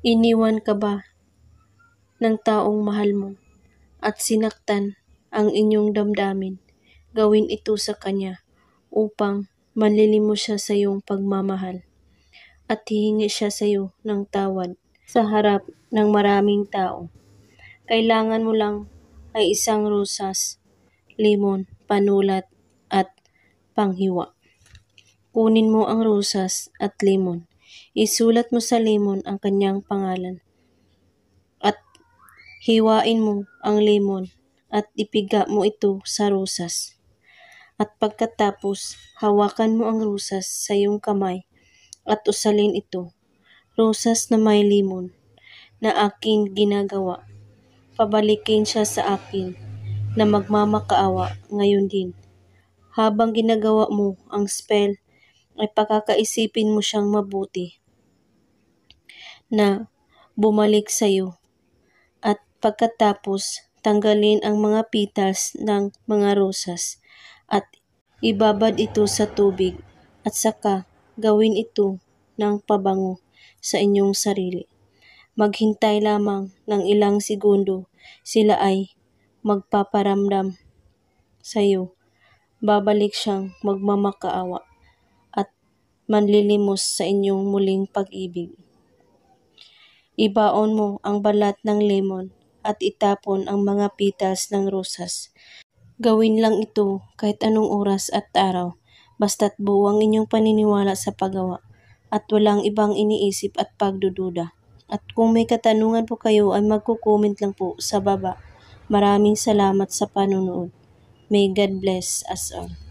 Iniwan ka ba ng taong mahal mo at sinaktan ang inyong damdamin? Gawin ito sa kanya upang manlilimos siya sa iyong pagmamahal at hihingi siya sa iyo ng tawad sa harap ng maraming tao. Kailangan mo lang ay isang rosas, limon, panulat at panghiwa. Kunin mo ang rosas at limon. Isulat mo sa limon ang kanyang pangalan at hiwain mo ang limon at ipiga mo ito sa rosas. At pagkatapos, hawakan mo ang rosas sa iyong kamay at usalin ito. Rosas na may limon na aking ginagawa. Pabalikin siya sa akin na magmamakaawa ngayon din. Habang ginagawa mo ang spell, ay pakakaisipin mo siyang mabuti na bumalik sa iyo. At pagkatapos, tanggalin ang mga petals ng mga rosas at ibabad ito sa tubig at saka gawin ito ng pabango sa inyong sarili. Maghintay lamang ng ilang segundo, sila ay magpaparamdam sa iyo. Babalik siyang magmamakaawa at manlilimos sa inyong muling pag-ibig. Ibaon mo ang balat ng lemon at itapon ang mga petals ng rosas. Gawin lang ito kahit anong oras at araw, basta't buo ang inyong paniniwala sa paggawa at walang ibang iniisip at pagdududa. At kung may katanungan po kayo ay magko-comment lang po sa baba. Maraming salamat sa panonood. May God bless us all.